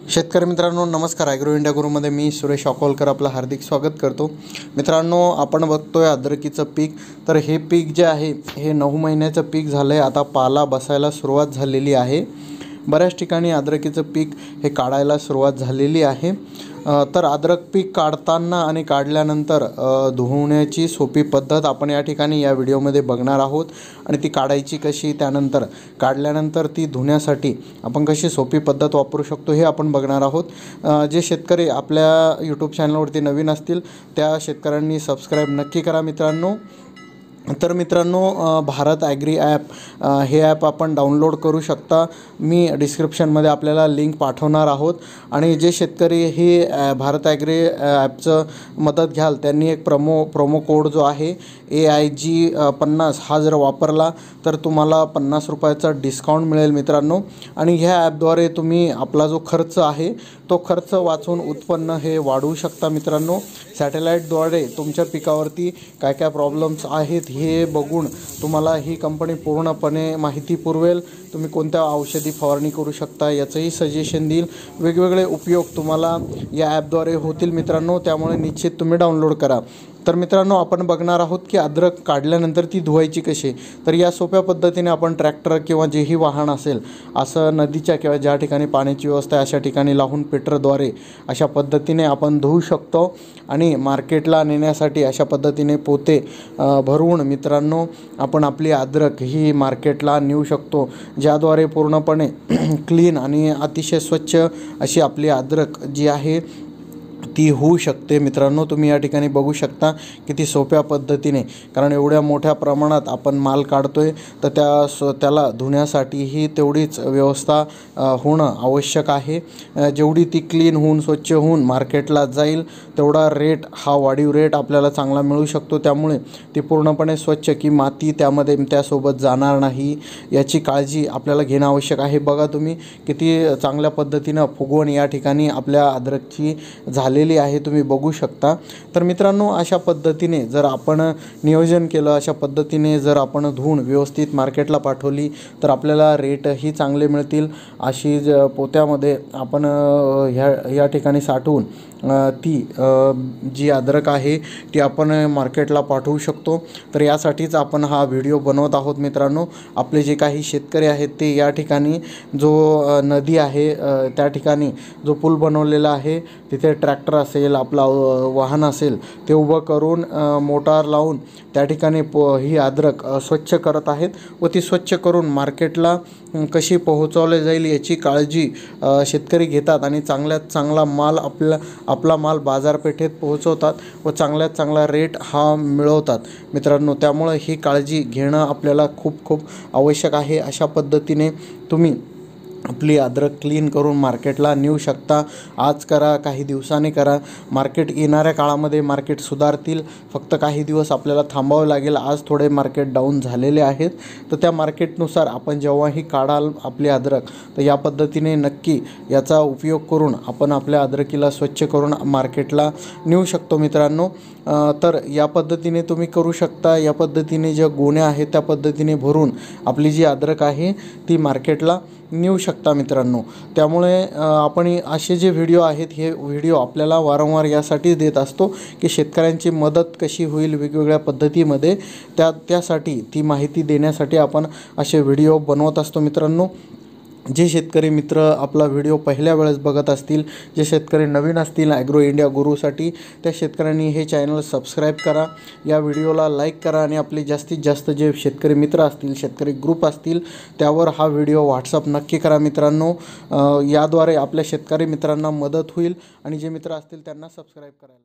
शेतकरी मित्रांनो नमस्कार। ॲग्रो इंडिया गुरुमध्ये मी सुरेश अकोलकर आपलं हार्दिक स्वागत करतो। मित्रांनो आपण बघतोय अद्रकीचं पीक। तर हे पीक जे आहे हे 9 महिन्याचं पीक झालं आहे। आता पाला बसायला सुरुवात झालेली आहे। बऱ्याच ठिकाणी अद्रकीचं पीक हे काढायला सुरुवात झालेली आहे। तर अद्रक पीक काढताना आणि काढल्यानंतर धुवण्याची सोपी पद्धत आपण या ठिकाणी या व्हिडिओमध्ये बघणार आहोत आणि ती काढायची कशी, त्यानंतर काढल्यानंतर ती धुण्यासाठी आपण कशी सोपी पद्धत वापरू शकतो हे आपण बघणार आहोत। जे शेतकरी आपल्या यूट्यूब चॅनलवरती नवीन असतील त्या शेतकऱ्यांनी सबस्क्राईब नक्की करा मित्रांनो। तर मित्रांनो भारत ॲग्री ॲप हे ॲप आपण डाउनलोड करू शकता। मी डिस्क्रिप्शनमध्ये आपल्याला लिंक पाठवणार आहोत आणि जे शेतकरी हे भारत ॲग्री ॲपचं मदत घ्याल त्यांनी एक प्रोमो कोड जो आहे AIG 50 हा जर वापरला तर तुम्हाला 50 रुपयाचा डिस्काउंट मिळेल मित्रांनो। आणि ह्या ॲपद्वारे तुम्ही आपला जो खर्च आहे तो खर्च वाचून उत्पन्न हे वाढवू शकता मित्रांनो। सॅटेलाईटद्वारे तुमच्या पिकावरती काय काय प्रॉब्लेम्स आहेत हे बघून तुम्हाला ही कंपनी पूर्णपणे माहिती पुरवेल। तुम्ही कोणत्या औषधी फवारणी करू शकता याचंही सजेशन देईल। वेगवेगळे उपयोग तुम्हाला या ॲपद्वारे होतील मित्रांनो, त्यामुळे निश्चित तुम्ही डाउनलोड करा। तर मित्रांनो आपण बघणार आहोत की अद्रक काढल्यानंतर ती धुवायची कशी। तर या सोप्या पद्धतीने आपण ट्रॅक्टर किंवा जेही वाहन असेल असं नदीच्या किंवा ज्या ठिकाणी पाण्याची व्यवस्था आहे अशा ठिकाणी लावून पेटरद्वारे अशा पद्धतीने आपण धुवू शकतो आणि मार्केटला नेण्यासाठी अशा पद्धतीने पोते भरवून मित्रांनो आपण आपली अद्रक ही मार्केटला नेऊ शकतो, ज्याद्वारे पूर्णपणे क्लीन आणि अतिशय स्वच्छ अशी आपली अद्रक जी आहे ती होऊ शकते मित्रांनो। तुम्ही या ठिकाणी बघू शकता किती सोप्या पद्धतीने, कारण एवढ्या मोठ्या प्रमाणात आपण माल काढतोय तर त्याला धुण्यासाठीही तेवढीच व्यवस्था होणं आवश्यक आहे। जेवढी ती क्लीन होऊन स्वच्छ होऊन मार्केटला जाईल तेवढा रेट हा वाढीव रेट आपल्याला चांगला मिळू शकतो। त्यामुळे ती पूर्णपणे स्वच्छ की माती त्यामध्ये त्यासोबत जाणार नाही याची काळजी आपल्याला घेणं आवश्यक आहे। बघा तुम्ही किती चांगल्या पद्धतीनं फुगवण या ठिकाणी आपल्या अद्रकची झालेली आहे, तुम्ही बघू शकता। तर मित्रांनो अशा पद्धतीने जर आपण नियोजन केलं, अशा पद्धतीने जर आपण धुवून व्यवस्थित मार्केटला पाठवली तर आपल्याला रेटही चांगले मिळतील। अशी पोत्यामध्ये आपण ह्या ठिकाणी साठवून ती जी अद्रक आहे ती आपण मार्केटला पाठवू शकतो। तर यासाठीच आपण हा व्हिडिओ बनवत आहोत मित्रांनो। आपले जे काही शेतकरी आहेत ते या ठिकाणी जो नदी आहे त्या ठिकाणी जो पूल बनवलेला आहे तिथे ट्रॅक्टर असेल आपला वाहन असेल ते उभं करून मोटार लावून त्या ठिकाणी ही अद्रक स्वच्छ करत आहेत व ती स्वच्छ करून मार्केटला कशी पोहोचवली जाईल याची काळजी शेतकरी घेतात आणि चांगल्यात चांगला माल आपला माल बाजारपेठेत पोहोचवतात व चांगल्यात चांगला रेट हा मिळवतात मित्रांनो। त्यामुळे ही काळजी घेणं आपल्याला खूप आवश्यक आहे। अशा पद्धतीने तुम्ही आपली अद्रक क्लीन करून मार्केटला नेऊ शकता। आज करा, काही दिवसांनी करा, मार्केट येणाऱ्या काळामध्ये मार्केट सुधारतील। फक्त काही दिवस आपल्याला थांबावं लागेल। आज थोडे मार्केट डाऊन झालेले आहेत तर त्या मार्केटनुसार आपण जेव्हाही काढाल आपली अद्रक तर या पद्धतीने नक्की याचा उपयोग करून आपण आपल्या अद्रकीला स्वच्छ करून मार्केटला नेऊ शकतो मित्रांनो। तर या पद्धतीने तुम्ही करू शकता। या पद्धतीने ज्या गोण्या आहेत त्या पद्धतीने भरून आपली जी अद्रक आहे ती मार्केटला नेऊ शकता मित्रांनो। त्यामुळे आपण असे जे व्हिडिओ आहेत हे व्हिडिओ आपल्याला वारंवार यासाठी देत असतो की शेतकऱ्यांची मदत कशी होईल वेगवेगळ्या पद्धतीमध्ये त्यासाठी ती माहिती देण्यासाठी आपण असे व्हिडिओ बनवत असतो मित्रांनो। जे शेतकरी मित्र आपला व्हिडिओ पहिल्या वेळेस बघत असतील, जे शेतकरी नवीन असतील ॲग्रो इंडिया गुरुसाठी, त्या शेतकऱ्यांनी हे चॅनल सबस्क्राईब करा, या व्हिडिओला लाईक करा आणि आपले जास्तीत जास्त जे शेतकरी मित्र असतील, शेतकरी ग्रुप असतील त्यावर हा व्हिडिओ व्हॉट्सअप नक्की करा मित्रांनो। याद्वारे आपल्या शेतकरी मित्रांना मदत होईल आणि जे मित्र असतील त्यांना सबस्क्राईब करायला